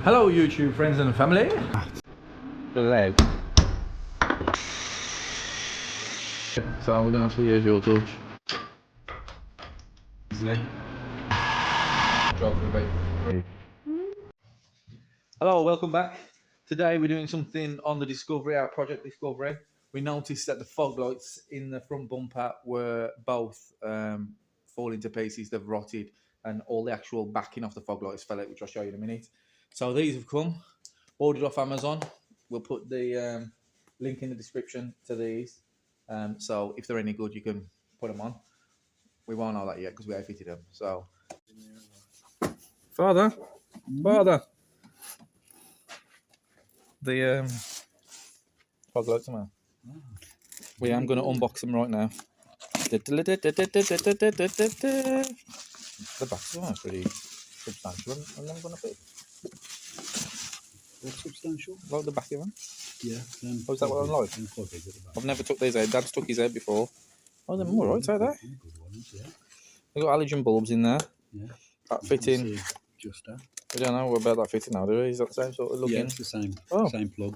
Hello YouTube friends and family. Hello. So we're going to use your torch. Hello, welcome back. Today we're doing something on the Discovery, our project Discovery. We noticed that the fog lights in the front bumper were both falling to pieces, they've rotted, and all the actual backing off the fog lights fell out, which I'll show you in a minute. So these have come, ordered off Amazon. We'll put the link in the description to these. So if they're any good, you can put them on. We won't know that yet because we have fitted them. So, Father, the fog lights are on. We am going to unbox them right now. The back's one is pretty substantial. I'm never going to fit. What's substantial? Like the back of them. Yeah. Oh, is that what I'm like? I've never took these out. Dad's took his out before. Oh, they're all right, are they? Good ones, yeah. They've got halogen bulbs in there. Yeah. That fitting. Just that. I don't know about that fitting now, do we? Is that the same sort of looking? Yeah, it's the same. Oh. Same plug.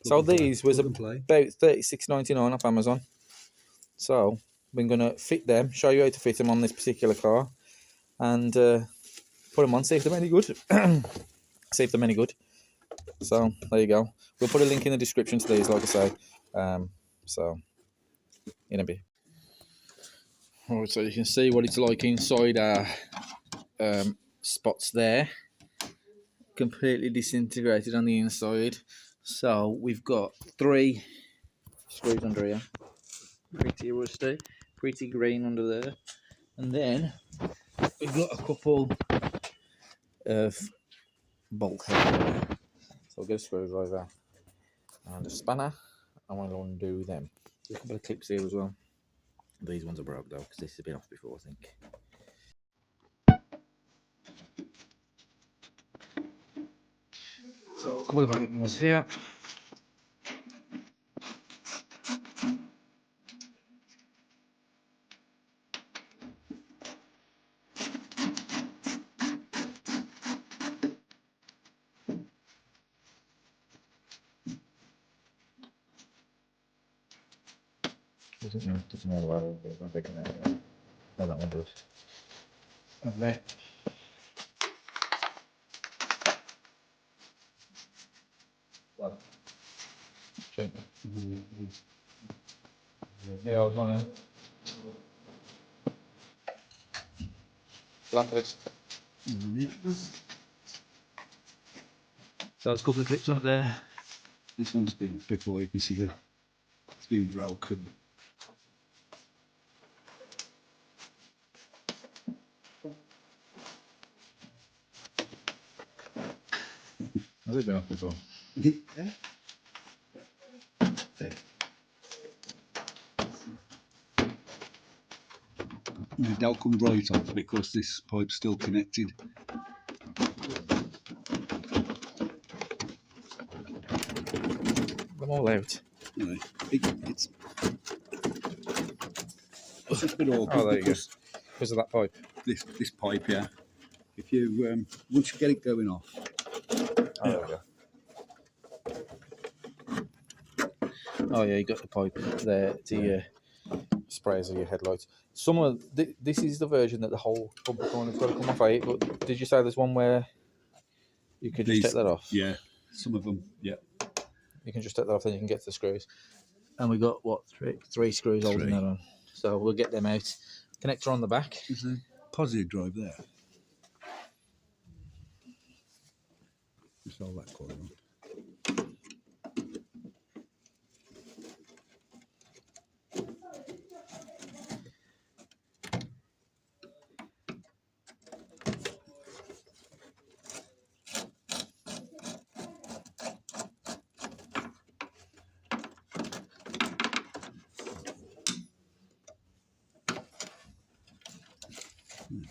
So these was about $36.99 off Amazon. So we're going to fit them, show you how to fit them on this particular car, and put them on, see if they're any good. See if they're any good. So there you go. We'll put a link in the description to these, like I say. So in a bit. Alright, so you can see what it's like inside our spots there. Completely disintegrated on the inside. So we've got 3 screws under here. Pretty rusty, pretty green under there. And then we've got a couple of bolt heads there. So we'll get a screwdriver and a spanner and we'll undo them. There's a couple of clips here as well. These ones are broke though because this has been off before, I think. So a couple of ones here. Doesn't matter where I'm picking that up. No, that one does. And there. Well, check. Yeah, I was gonna. So there's a couple of clips up there. This one's been before, you can see the it's been broken. Has it been off before? Yeah. They'll come right off because this pipe's still connected. I'm all out. Anyway, it's just been awkward. Oh, there you go. Because of that pipe. This pipe, yeah. If you once you get it going off. Oh, there we go. Oh yeah, you got the pipe there to sprays of your headlights. Some of this is the version that the whole bumper corner's got to come off out. But did you say there's one where you could just take that off? Yeah, some of them. Yeah. You can just take that off, then you can get to the screws. And we got what three screws holding that on. So we'll get them out. Connector on the back. There's a positive drive there. Just hold that corner on.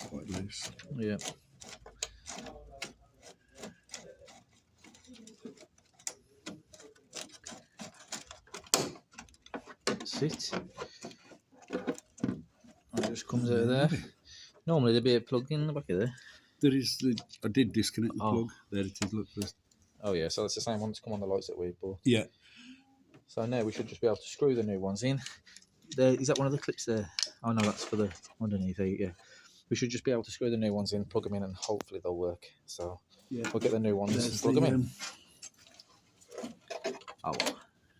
Quite loose. Yeah. That's it. It just comes out of there. Normally there'd be a plug in the back of there. There is I did disconnect the Oh. plug. There it is. Look, there's, Oh yeah, so it's the same one that's come on the lights that we bought. yeah. So now we should just be able to screw the new ones in. There, is that one of the clips there? Oh no, that's for the underneath. Yeah, we should just be able to screw the new ones in, plug them in, and hopefully they'll work. So Yeah. we'll get the new ones and There's plug them in. Oh,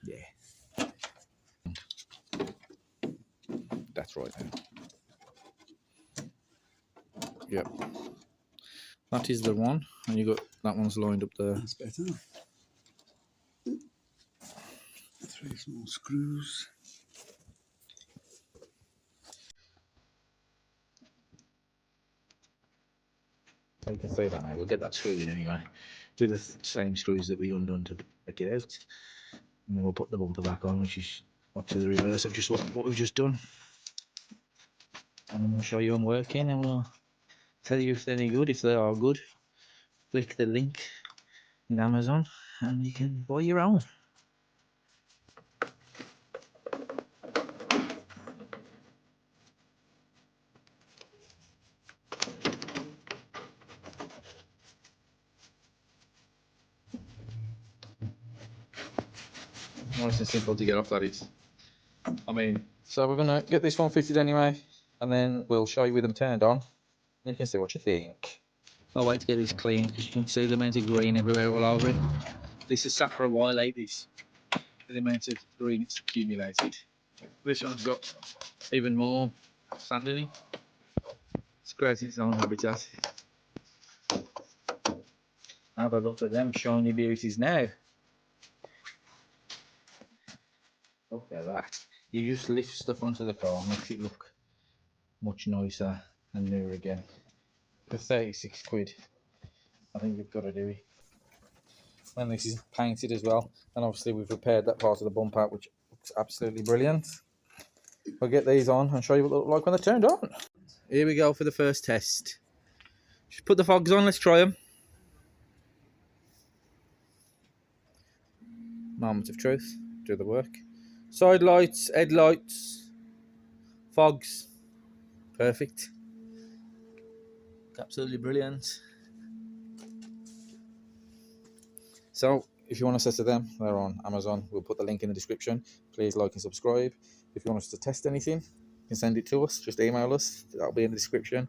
Yeah, that's right now. Yep, that is the one, and you got that one's lined up there. that's better. 3 small screws. You can see that now. We'll get that screwed in anyway. Do the same screws that we undone to take it out, and then we'll put the bumper back on, which is to the reverse of just what we've just done. And then we'll show you them working, and we'll tell you if they're any good. If they are good, click the link in Amazon, and you can buy your own. Nice and simple to get off, that is. I mean, so we're gonna get this one fitted anyway, and then we'll show you with them turned on, and you can see what you think. I'll wait to get this clean because you can see the amount of green everywhere all over it. This has sat for a while like this, the amount of green it's accumulated. This one's got even more sand in it. It's created its own habitat. Have a look at them shiny beauties now. Look at that. You just lift stuff onto the car and makes it look much nicer and newer again. For 36 quid, I think you've got to do it. And this is painted as well, and obviously we've repaired that part of the bumper, which looks absolutely brilliant. I'll get these on and show you what they look like when they're turned on. Here we go for the first test. Just put the fogs on, let's try them. Moment of truth, do the work. Side lights, headlights, fogs, perfect. Absolutely brilliant. So if you want to set them, they're on Amazon. We'll put the link in the description. Please like and subscribe. If you want us to test anything, you can send it to us. Just email us. That'll be in the description.